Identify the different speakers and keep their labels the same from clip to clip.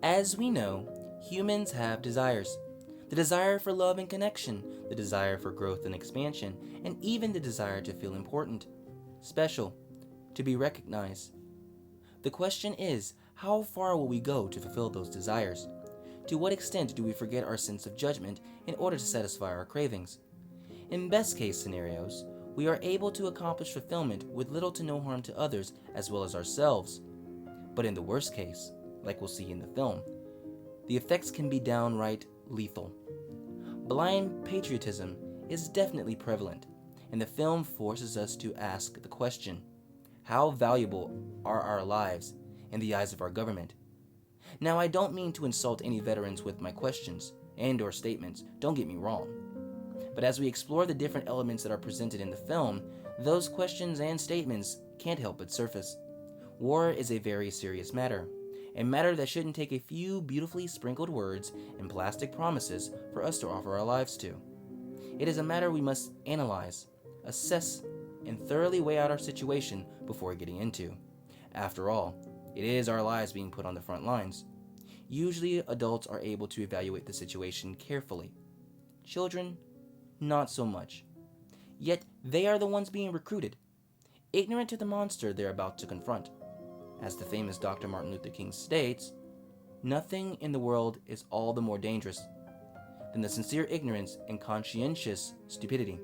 Speaker 1: As we know, humans have desires. The desire for love and connection, the desire for growth and expansion, and even the desire to feel important, special, to be recognized. The question is, how far will we go to fulfill those desires? To what extent do we forget our sense of judgment in order to satisfy our cravings? In best case scenarios, we are able to accomplish fulfillment with little to no harm to others as well as ourselves. But in the worst case, like we'll see in the film, the effects can be downright lethal. Blind patriotism is definitely prevalent, and the film forces us to ask the question, how valuable are our lives in the eyes of our government? Now, I don't mean to insult any veterans with my questions and or statements, don't get me wrong. But as we explore the different elements that are presented in the film, those questions and statements can't help but surface. War is a very serious matter, a matter that shouldn't take a few beautifully sprinkled words and plastic promises for us to offer our lives to. It is a matter we must analyze, assess, and thoroughly weigh out our situation before getting into. After all, it is our lives being put on the front lines. Usually, adults are able to evaluate the situation carefully. Children, not so much. Yet, they are the ones being recruited, ignorant to the monster they're about to confront. As the famous Dr. Martin Luther King states, nothing in the world is all the more dangerous than the sincere ignorance and conscientious stupidity.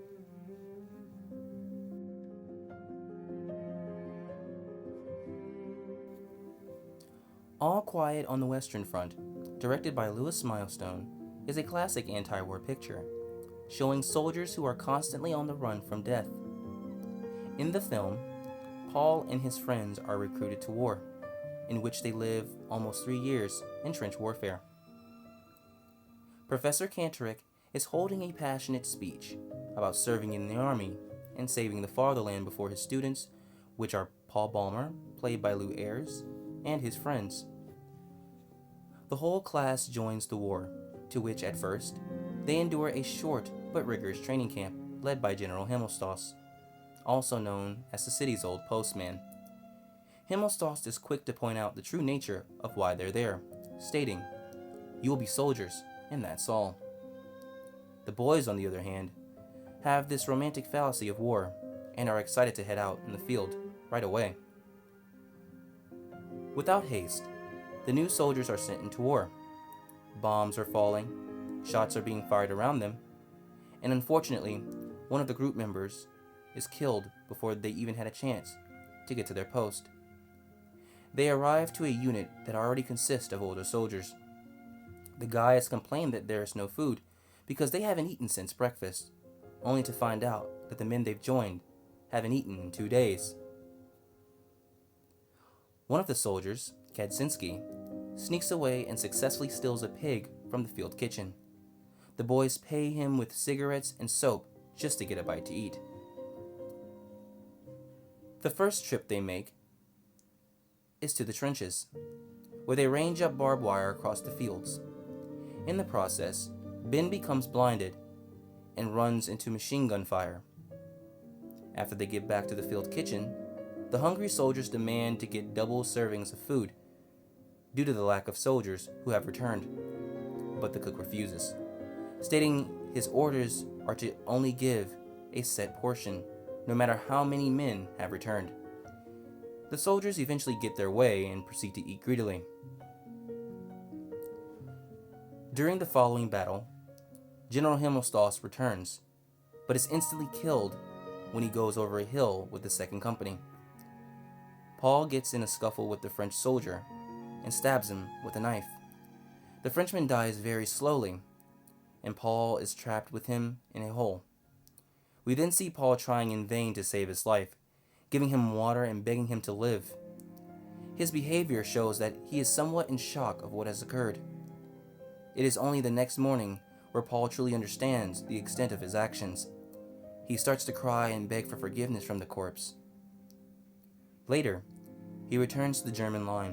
Speaker 1: All Quiet on the Western Front, directed by Louis Milestone, is a classic anti-war picture, showing soldiers who are constantly on the run from death. In the film, Paul and his friends are recruited to war, in which they live almost 3 years in trench warfare. Professor Cantorick is holding a passionate speech about serving in the army and saving the fatherland before his students, which are Paul Balmer, played by Lou Ayres, and his friends. The whole class joins the war, to which at first they endure a short but rigorous training camp led by General Himmelstoss, also known as the city's old postman. Himmelstoss is quick to point out the true nature of why they're there, stating, "You will be soldiers, and that's all." The boys, on the other hand, have this romantic fallacy of war and are excited to head out in the field right away. Without haste, the new soldiers are sent into war. Bombs are falling, shots are being fired around them, and unfortunately, one of the group members is killed before they even had a chance to get to their post. They arrive to a unit that already consists of older soldiers. The guys complain that there is no food because they haven't eaten since breakfast, only to find out that the men they've joined haven't eaten in 2 days. One of the soldiers, Kadzinski, sneaks away and successfully steals a pig from the field kitchen. The boys pay him with cigarettes and soap just to get a bite to eat. The first trip they make is to the trenches, where they range up barbed wire across the fields. In the process, Ben becomes blinded and runs into machine gun fire. After they get back to the field kitchen, the hungry soldiers demand to get double servings of food due to the lack of soldiers who have returned, but the cook refuses, stating his orders are to only give a set portion, no matter how many men have returned. The soldiers eventually get their way and proceed to eat greedily. During the following battle, General Himmelstoss returns, but is instantly killed when he goes over a hill with the second company. Paul gets in a scuffle with the French soldier and stabs him with a knife. The Frenchman dies very slowly, and Paul is trapped with him in a hole. We then see Paul trying in vain to save his life, giving him water and begging him to live. His behavior shows that he is somewhat in shock of what has occurred. It is only the next morning where Paul truly understands the extent of his actions. He starts to cry and beg for forgiveness from the corpse. Later, he returns to the German line,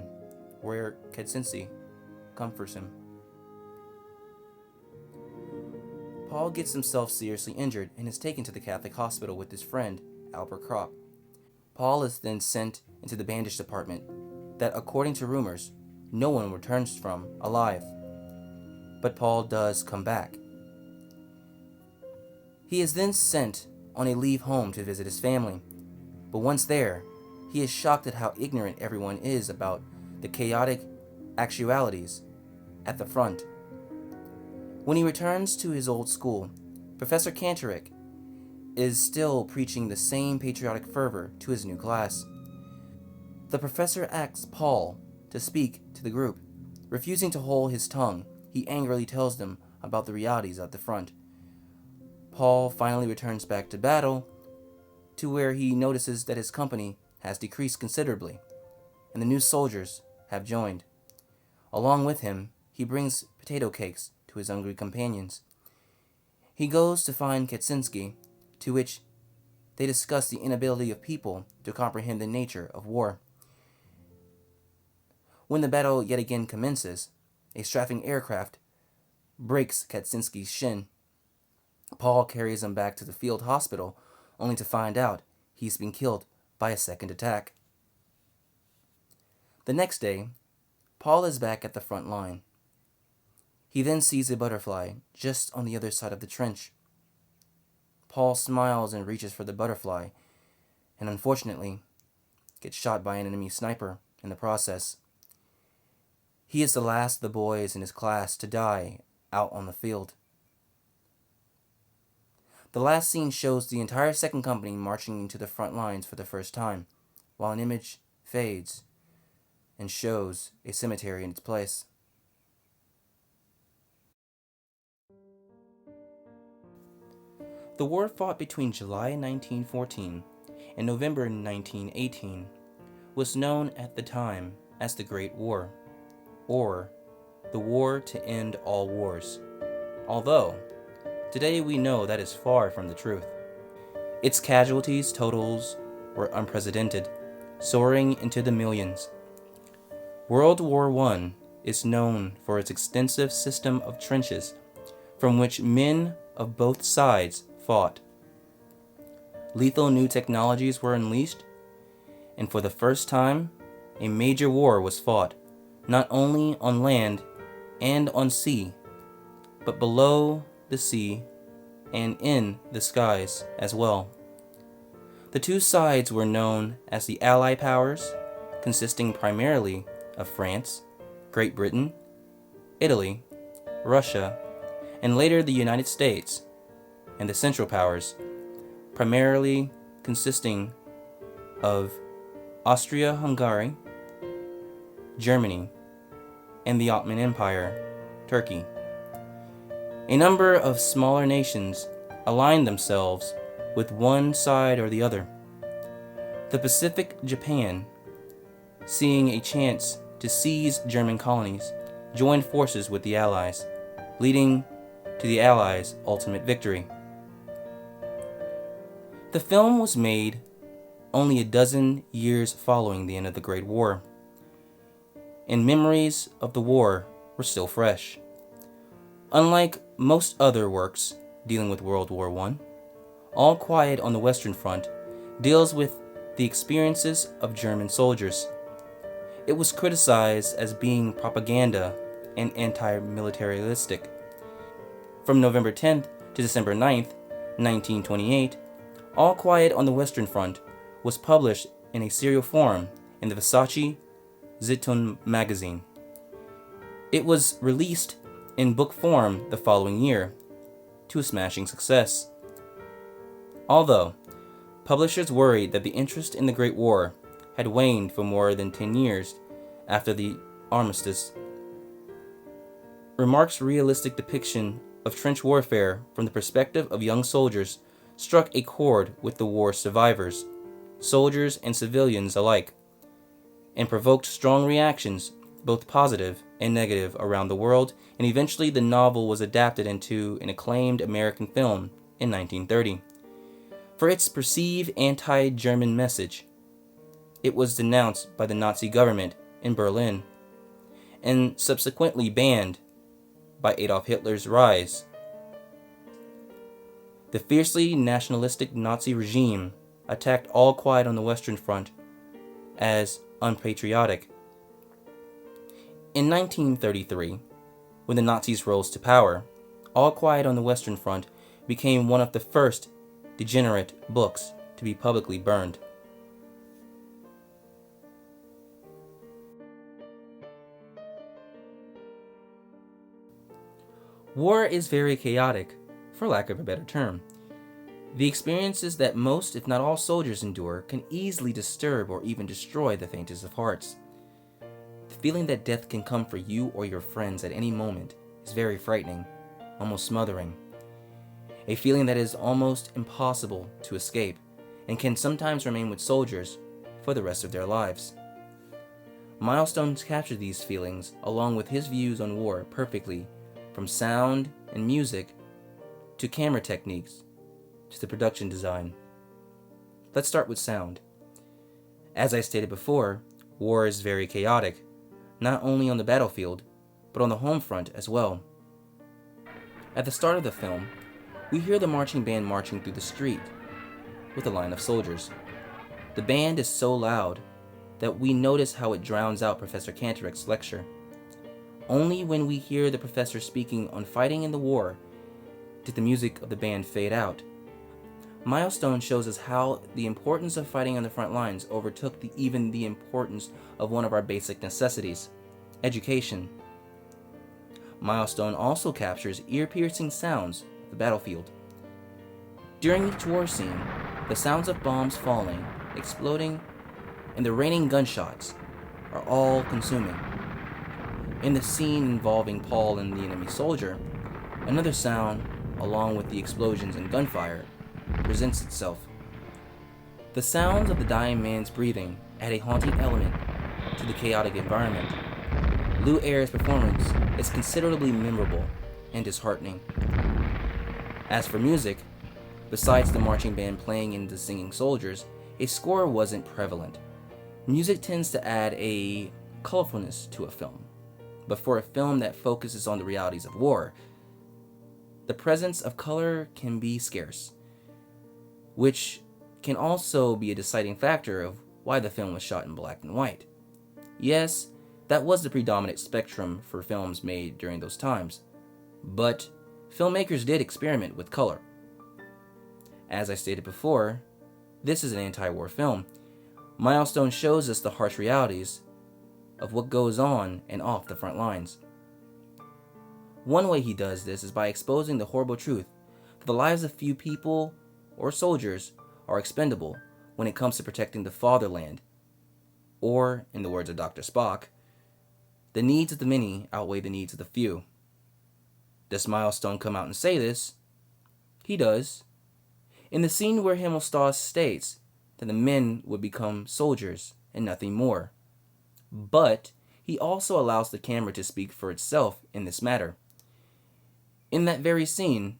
Speaker 1: where Kadzinski comforts him. Paul gets himself seriously injured and is taken to the Catholic hospital with his friend, Albert Kropp. Paul is then sent into the bandage department that, according to rumors, no one returns from alive. But Paul does come back. He is then sent on a leave home to visit his family, but once there, he is shocked at how ignorant everyone is about the chaotic actualities at the front. When he returns to his old school, Professor Kantorek is still preaching the same patriotic fervor to his new class. The professor asks Paul to speak to the group. Refusing to hold his tongue, he angrily tells them about the realities at the front. Paul finally returns back to battle, to where he notices that his company has decreased considerably, and the new soldiers have joined. Along with him, he brings potato cakes to his hungry companions. He goes to find Kaczynski, to which they discuss the inability of people to comprehend the nature of war. When the battle yet again commences, a strafing aircraft breaks Kaczynski's shin. Paul carries him back to the field hospital, only to find out he's been killed by a second attack. The next day, Paul is back at the front line. He then sees a butterfly just on the other side of the trench. Paul smiles and reaches for the butterfly, and unfortunately, gets shot by an enemy sniper in the process. He is the last of the boys in his class to die out on the field. The last scene shows the entire 2nd Company marching into the front lines for the first time, while an image fades and shows a cemetery in its place. The war fought between July 1914 and November 1918 was known at the time as the Great War, or the War to End All Wars, although today we know that is far from the truth. Its casualties totals were unprecedented, soaring into the millions. World War I is known for its extensive system of trenches from which men of both sides fought. Lethal new technologies were unleashed, and for the first time, a major war was fought, not only on land and on sea, but below the sea and in the skies as well. The two sides were known as the Allied powers, consisting primarily of France, Great Britain, Italy, Russia, and later the United States, and the Central Powers, primarily consisting of Austria-Hungary, Germany, and the Ottoman Empire, Turkey. A number of smaller nations aligned themselves with one side or the other. The Pacific Japan, seeing a chance to seize German colonies, joined forces with the Allies, leading to the Allies' ultimate victory. The film was made only a dozen years following the end of the Great War, and memories of the war were still fresh. Unlike most other works dealing with World War I, All Quiet on the Western Front deals with the experiences of German soldiers. It was criticized as being propaganda and anti-militaristic. From November 10th to December 9th, 1928, All Quiet on the Western Front was published in a serial form in the Versace Zeitung magazine. It was released in book form the following year, to a smashing success. Although publishers worried that the interest in the Great War had waned for more than 10 years after the armistice, Remarque's realistic depiction of trench warfare from the perspective of young soldiers struck a chord with the war's survivors, soldiers and civilians alike, and provoked strong reactions, both positive and negative, around the world, and eventually the novel was adapted into an acclaimed American film in 1930. For its perceived anti-German message, it was denounced by the Nazi government in Berlin, and subsequently banned by Adolf Hitler's rise. The fiercely nationalistic Nazi regime attacked All Quiet on the Western Front as unpatriotic. In 1933, when the Nazis rose to power, All Quiet on the Western Front became one of the first degenerate books to be publicly burned. War is very chaotic, for lack of a better term. The experiences that most, if not all, soldiers endure can easily disturb or even destroy the faintest of hearts. The feeling that death can come for you or your friends at any moment is very frightening, almost smothering. A feeling that is almost impossible to escape and can sometimes remain with soldiers for the rest of their lives. Milestones capture these feelings along with his views on war perfectly, from sound and music to camera techniques to the production design. Let's start with sound. As I stated before, war is very chaotic, not only on the battlefield, but on the home front as well. At the start of the film, we hear the marching band marching through the street with a line of soldiers. The band is so loud that we notice how it drowns out Professor Cantoric's lecture. Only when we hear the professor speaking on fighting in the war did the music of the band fade out. Milestone shows us how the importance of fighting on the front lines overtook even the importance of one of our basic necessities, education. Milestone also captures ear-piercing sounds of the battlefield. During each war scene, the sounds of bombs falling, exploding, and the raining gunshots are all consuming. In the scene involving Paul and the enemy soldier, another sound, along with the explosions and gunfire, presents itself. The sounds of the dying man's breathing add a haunting element to the chaotic environment. Lou Ayre's performance is considerably memorable and disheartening. As for music, besides the marching band playing and the singing soldiers, a score wasn't prevalent. Music tends to add a colorfulness to a film, but for a film that focuses on the realities of war, the presence of color can be scarce, which can also be a deciding factor of why the film was shot in black and white. Yes, that was the predominant spectrum for films made during those times, but filmmakers did experiment with color. As I stated before, this is an anti-war film. Milestone shows us the harsh realities of what goes on and off the front lines. One way he does this is by exposing the horrible truth that the lives of few people or soldiers are expendable when it comes to protecting the fatherland, or, in the words of Dr. Spock, the needs of the many outweigh the needs of the few. Does Milestone come out and say this? He does. In the scene where Himmelstoss states that the men would become soldiers and nothing more. But he also allows the camera to speak for itself in this matter. In that very scene,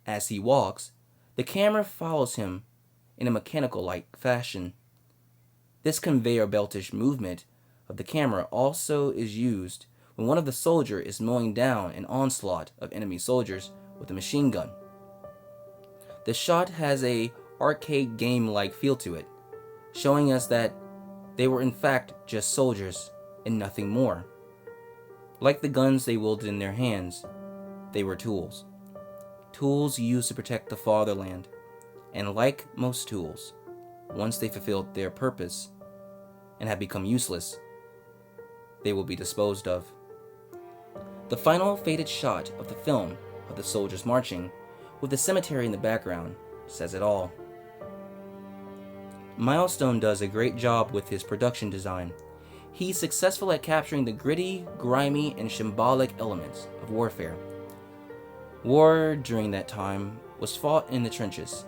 Speaker 1: as he walks, the camera follows him in a mechanical-like fashion. This conveyor beltish movement of the camera also is used when one of the soldiers is mowing down an onslaught of enemy soldiers with a machine gun. The shot has a arcade game-like feel to it, showing us that they were in fact just soldiers and nothing more. Like the guns they wielded in their hands, they were tools. Tools used to protect the fatherland, and like most tools, once they fulfilled their purpose and have become useless, they will be disposed of. The final faded shot of the film of the soldiers marching, with the cemetery in the background, says it all. Milestone does a great job with his production design. He's successful at capturing the gritty, grimy, and symbolic elements of warfare. War during that time was fought in the trenches.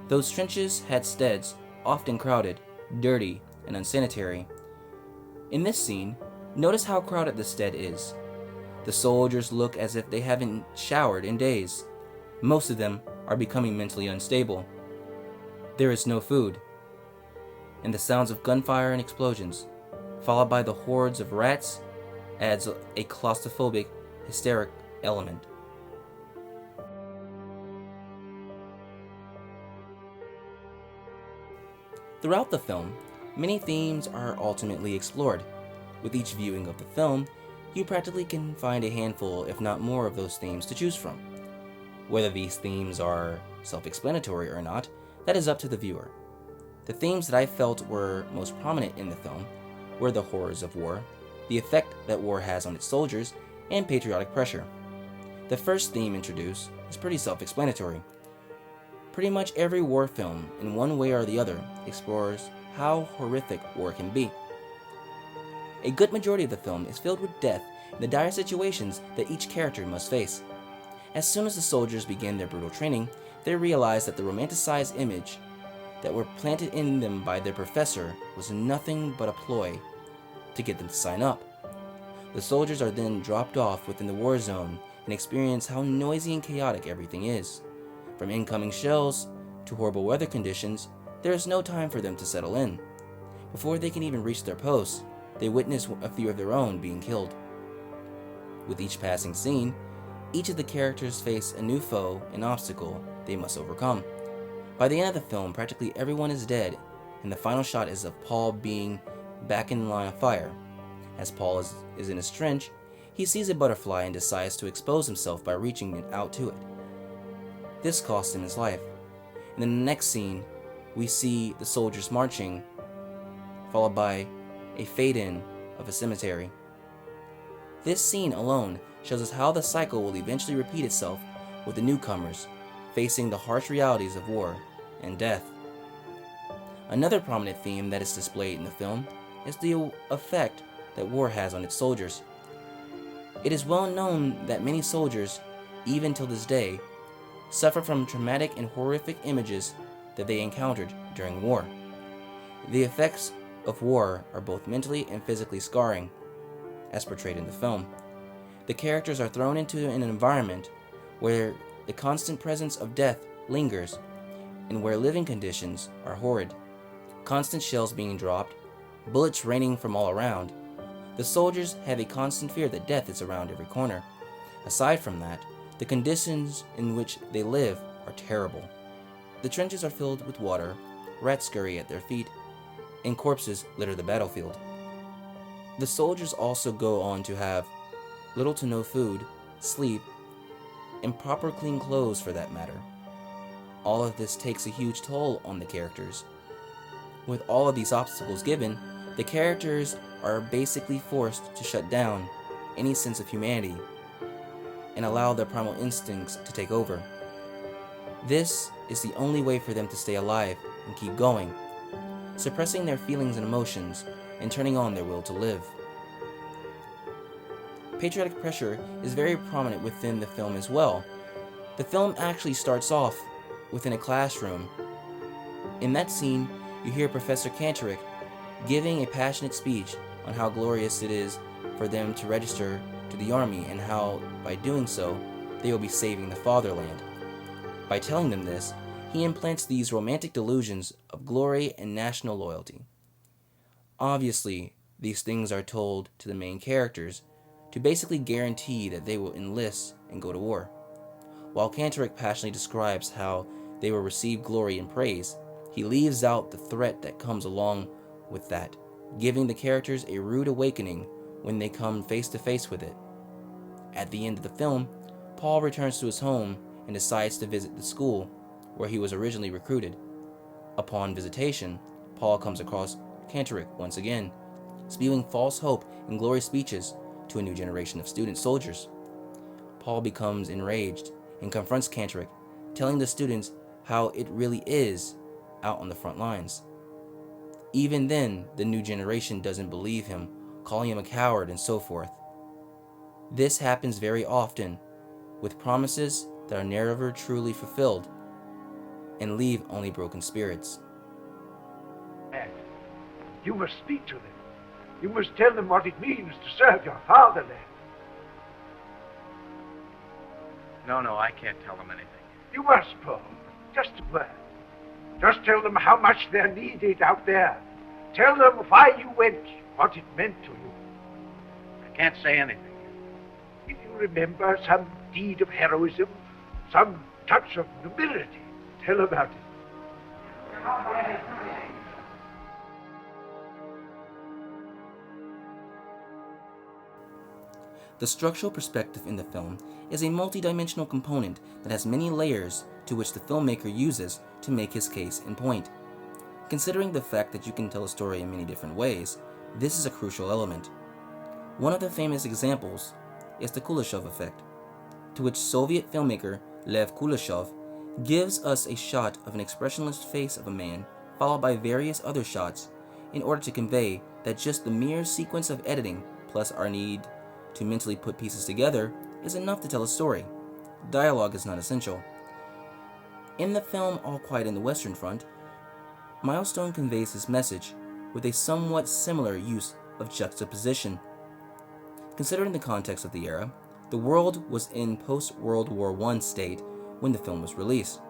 Speaker 1: Those trenches had steads, often crowded, dirty, and unsanitary. In this scene, notice how crowded the stead is. The soldiers look as if they haven't showered in days. Most of them are becoming mentally unstable. There is no food, and the sounds of gunfire and explosions, followed by the hordes of rats, adds a claustrophobic, hysteric element. Throughout the film, many themes are ultimately explored. With each viewing of the film, You practically can find a handful, if not more, of those themes to choose from. Whether these themes are self-explanatory or not, that is up to the viewer. The themes that I felt were most prominent in the film were the horrors of war, the effect that war has on its soldiers, and patriotic pressure. The first theme introduced is pretty self-explanatory. Pretty much every war film, in one way or the other, explores how horrific war can be. A good majority of the film is filled with death and the dire situations that each character must face. As soon as the soldiers begin their brutal training, they realize that the romanticized image that were planted in them by their professor was nothing but a ploy to get them to sign up. The soldiers are then dropped off within the war zone and experience how noisy and chaotic everything is. From incoming shells to horrible weather conditions, there is no time for them to settle in. Before they can even reach their posts, they witness a few of their own being killed. With each passing scene, each of the characters face a new foe and obstacle they must overcome. By the end of the film, practically everyone is dead, and the final shot is of Paul being back in the line of fire. As Paul is in his trench, he sees a butterfly and decides to expose himself by reaching out to it. This costs him his life. And in the next scene, we see the soldiers marching, followed by a fade-in of a cemetery. This scene alone shows us how the cycle will eventually repeat itself with the newcomers facing the harsh realities of war and death. Another prominent theme that is displayed in the film is the effect that war has on its soldiers. It is well known that many soldiers, even till this day, suffer from traumatic and horrific images that they encountered during war. The effects of war are both mentally and physically scarring, as portrayed in the film. The characters are thrown into an environment where the constant presence of death lingers and where living conditions are horrid. Constant shells being dropped, bullets raining from all around. The soldiers have a constant fear that death is around every corner. Aside from that, the conditions in which they live are terrible. The trenches are filled with water, rats scurry at their feet, and corpses litter the battlefield. The soldiers also go on to have little to no food, sleep, and proper clean clothes for that matter. All of this takes a huge toll on the characters. With all of these obstacles given, the characters are basically forced to shut down any sense of humanity and allow their primal instincts to take over. This is the only way for them to stay alive and keep going, suppressing their feelings and emotions and turning on their will to live. Patriotic pressure is very prominent within the film as well. The film actually starts off within a classroom. In that scene, you hear Professor Cantorick giving a passionate speech on how glorious it is for them to register to the army and how, by doing so, they will be saving the fatherland. By telling them this, he implants these romantic delusions of glory and national loyalty. Obviously, these things are told to the main characters to basically guarantee that they will enlist and go to war. While Cantorick passionately describes how they will receive glory and praise, he leaves out the threat that comes along with that, giving the characters a rude awakening when they come face to face with it. At the end of the film, Paul returns to his home and decides to visit the school where he was originally recruited. Upon visitation, Paul comes across Cantorick once again, spewing false hope and glory speeches to a new generation of student soldiers. Paul becomes enraged and confronts Cantorick, telling the students how it really is out on the front lines. Even then, the new generation doesn't believe him, calling him a coward and so forth. This happens very often, with promises that are never truly fulfilled and leave only broken spirits.
Speaker 2: You must speak to them. You must tell them what it means to serve your fatherland.
Speaker 3: No, I can't tell them anything.
Speaker 2: You must, Paul. Just a word. Just tell them how much they're needed out there. Tell them why you went, what it meant to you.
Speaker 3: I can't say anything.
Speaker 2: If you remember some deed of heroism, some touch of nobility, tell about it.
Speaker 1: The structural perspective in the film is a multidimensional component that has many layers to which the filmmaker uses to make his case and point. Considering the fact that you can tell a story in many different ways, this is a crucial element. One of the famous examples is the Kuleshov effect, to which Soviet filmmaker Lev Kuleshov gives us a shot of an expressionless face of a man followed by various other shots in order to convey that just the mere sequence of editing plus our need to mentally put pieces together is enough to tell a story. Dialogue is not essential. In the film All Quiet on the Western Front, Milestone conveys his message with a somewhat similar use of juxtaposition. Considering the context of the era, the world was in post-World War I state when the film was released.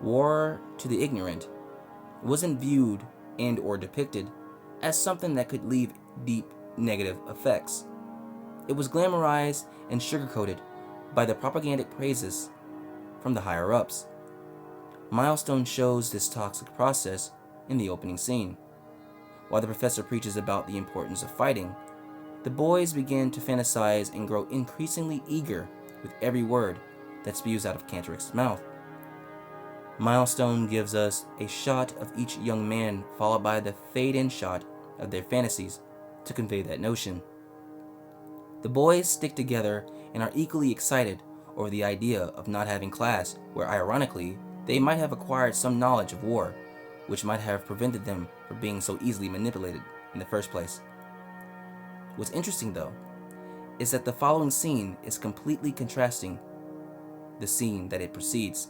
Speaker 1: War to the ignorant wasn't viewed and or depicted as something that could leave deep negative effects. It was glamorized and sugar-coated by the propagandic praises from the higher-ups. Milestone shows this toxic process in the opening scene. While the professor preaches about the importance of fighting, the boys begin to fantasize and grow increasingly eager with every word that spews out of Cantoric's mouth. Milestone gives us a shot of each young man followed by the fade-in shot of their fantasies to convey that notion. The boys stick together and are equally excited over the idea of not having class, where ironically, they might have acquired some knowledge of war, which might have prevented them from being so easily manipulated in the first place. What's interesting, though, is that the following scene is completely contrasting the scene that it precedes.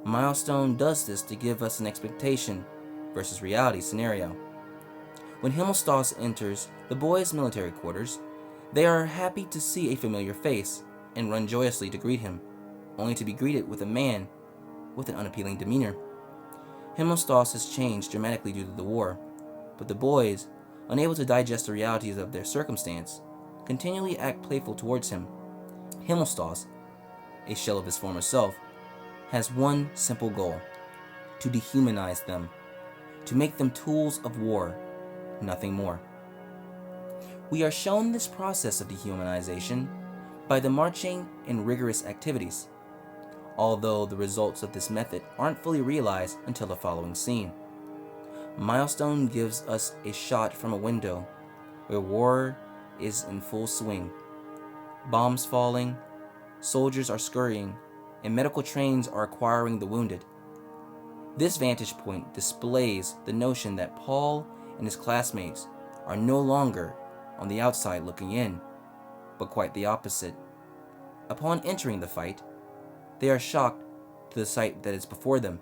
Speaker 1: Milestone does this to give us an expectation versus reality scenario. When Himmelstoss enters the boys' military quarters, they are happy to see a familiar face and run joyously to greet him, only to be greeted with a man with an unappealing demeanor. Himmelstoss has changed dramatically due to the war, but the boys, unable to digest the realities of their circumstance, continually act playful towards him. Himmelstoss, a shell of his former self, has one simple goal: to dehumanize them, to make them tools of war, nothing more. We are shown this process of dehumanization by the marching and rigorous activities, although the results of this method aren't fully realized until the following scene. Milestone gives us a shot from a window where war is in full swing. Bombs falling, soldiers are scurrying, and medical trains are acquiring the wounded. This vantage point displays the notion that Paul and his classmates are no longer on the outside looking in, but quite the opposite. Upon entering the fight, they are shocked to the sight that is before them.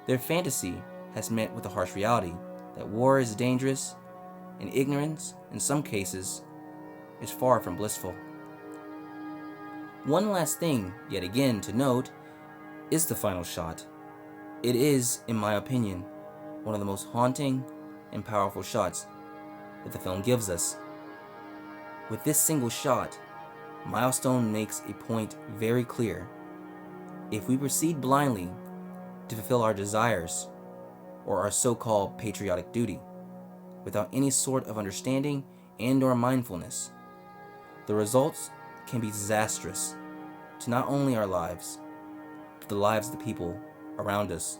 Speaker 1: Their fantasy has met with the harsh reality that war is dangerous, and ignorance, in some cases, is far from blissful. One last thing, yet again, to note is the final shot. It is, in my opinion, one of the most haunting and powerful shots that the film gives us. With this single shot, Milestone makes a point very clear. If we proceed blindly to fulfill our desires or our so-called patriotic duty without any sort of understanding and or mindfulness, the results can be disastrous to not only our lives, but the lives of the people around us.